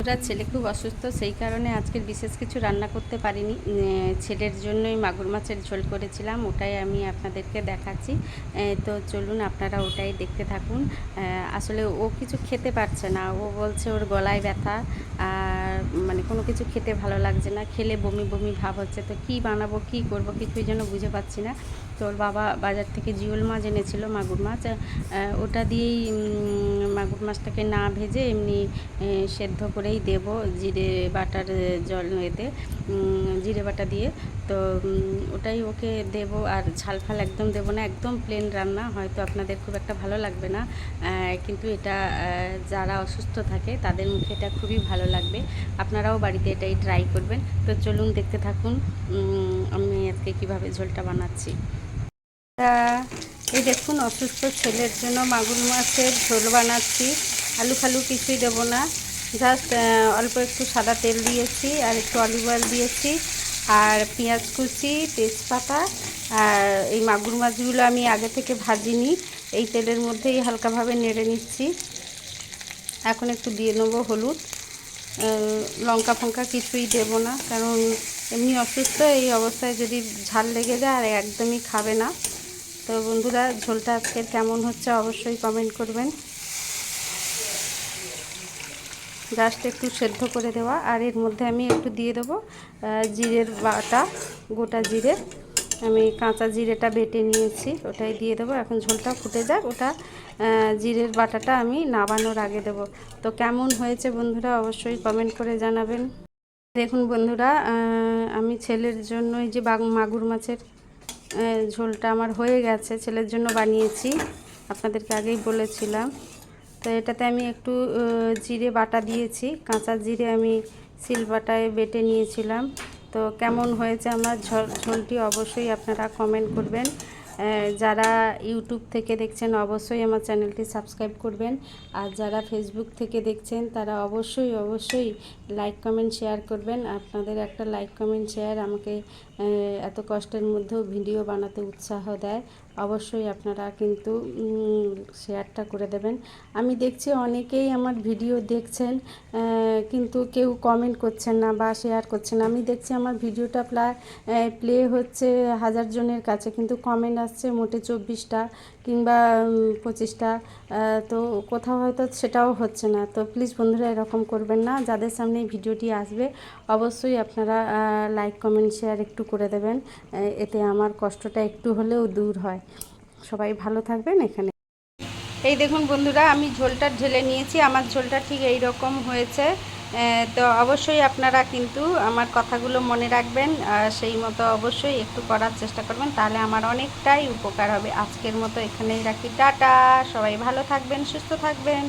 বন্ধুরা, ছেলে খুব অসুস্থ, সেই কারণে আজকের বিশেষ কিছু রান্না করতে পারিনি। ছেলের জন্যই মাগুর মাছের ঝোল করেছিলাম, ওটাই আমি আপনাদেরকে দেখাচ্ছি। তো চলুন আপনারা ওটাই দেখতে থাকুন। আসলে ও কিছু খেতে পারছে না, ও বলছে ওর গলায় ব্যথা আর মানে কোনো কিছু খেতে ভালো লাগছে না, খেলে বমি বমি ভাব হচ্ছে। তো কী বানাবো, কী করব, কিছুই যেন বুঝে পাচ্ছি না। তো ওর বাবা বাজার থেকে জিওল মাছ এনেছিল, মাগুর মাছ, ওটা দিয়েই মাগুর মাছটাকে না ভেজে এমনি সেদ্ধ করেই দেব জিরে বাটার জল এতে জিরে বাটা দিয়ে। তো ওটাই ওকে দেব, আর ঝাল ফাল একদম দেব না, একদম প্লেন রান্না। হয়তো আপনাদের খুব একটা ভালো লাগবে না, কিন্তু এটা যারা অসুস্থ থাকে তাদের মুখে এটা খুবই ভালো লাগবে। আপনারাও বাড়িতে এটাই ট্রাই করবেন। তো চলুন দেখতে থাকুন আমি আজকে কীভাবে ঝোলটা বানাচ্ছি। এই দেখুন, অসুস্থ ছেলের জন্য মাগুর মাছের ঝোল বানাচ্ছি। আলু ফালু কিছুই দেবো না, জাস্ট অল্প একটু সাদা তেল দিয়েছি আর একটু অলিভ অয়েল দিয়েছি আর পেঁয়াজ কুচি, তেজপাতা। আর এই মাগুর মাছগুলো আমি আগে থেকে ভাজিনি, এই তেলের মধ্যেই হালকাভাবে নেড়ে নিচ্ছি। এখন একটু দিয়ে নেবো হলুদ, লঙ্কা ফঙ্কা কিছুই দেব না, কারণ এমনি অসুস্থ, এই অবস্থায় যদি ঝাল লেগে যায় আর একদমই খাবে না। তো বন্ধুরা, ঝোলটা আজকের কেমন হচ্ছে অবশ্যই কমেন্ট করবেন। জাস্ট একটু সেদ্ধ করে দেওয়া, আর এর মধ্যে আমি একটু দিয়ে দেবো জিরের বাটা, গোটা জিরে। আমি কাঁচা জিরেটা বেটে নিয়েছি, ওটাই দিয়ে দেবো। এখন ঝোলটা ফুটে যাক, ওটা জিরের বাটাটা আমি নাবানোর আগে দেবো। তো কেমন হয়েছে বন্ধুরা অবশ্যই কমেন্ট করে জানাবেন। দেখুন বন্ধুরা, আমি ছেলের জন্য এই যে মাগুর মাছের ঝোলটা আমার হয়ে গেছে, ছেলের জন্য বানিয়েছি, আপনাদেরকে আগেই বলেছিলাম। তো এটাতে আমি একটু জিরে বাটা দিয়েছি, কাঁচা জিরে আমি শিলবাটায় বেটে নিয়েছিলাম। তো কেমন হয়েছে আমার ঝোলটি অবশ্যই আপনারা কমেন্ট করবেন। যারা ইউটিউব থেকে দেখছেন অবশ্যই আমার চ্যানেলটি সাবস্ক্রাইব করবেন, আর যারা ফেসবুক থেকে দেখছেন তারা অবশ্যই লাইক কমেন্ট শেয়ার করবেন। আপনাদের একটা লাইক কমেন্ট শেয়ার আমাকে এত কষ্টের মধ্যেও ভিডিও বানাতে উৎসাহ দেয়। অবশ্যই আপনারা কিন্তু শেয়ারটা করে দেবেন। আমি দেখছি অনেকেই আমার ভিডিও দেখছেন, কিন্তু কেউ কমেন্ট করছেন না বা শেয়ার করছেন না। আমি দেখছি আমার ভিডিওটা প্লে হচ্ছে 1000 জনের কাছে, কিন্তু কমেন্ট আসছে মোটে 24টা কিংবা 25টা। তো কোথাও হয়তো সেটাও হচ্ছে না। তো প্লিজ বন্ধুরা, এরকম করবেন না। যাদের সামনে এই ভিডিওটি আসবে অবশ্যই আপনারা লাইক কমেন্ট শেয়ার একটু করে দেবেন, এতে আমার কষ্টটা একটু হলেও দূর হয়। সবাই ভালো থাকবেন। এখানে এই দেখুন বন্ধুরা, আমি ঝোলটা ঢেলে নিয়েছি, আমার ঝোলটা ঠিক এই রকম হয়েছে। তো অবশ্যই আপনারা কিন্তু আমার কথাগুলো মনে রাখবেন, সেই মতো অবশ্যই একটু করার চেষ্টা করবেন, তাহলে আমার অনেকটাই উপকার হবে। আজকের মতো এখানেই রাখি, টাটা। সবাই ভালো থাকবেন, সুস্থ থাকবেন।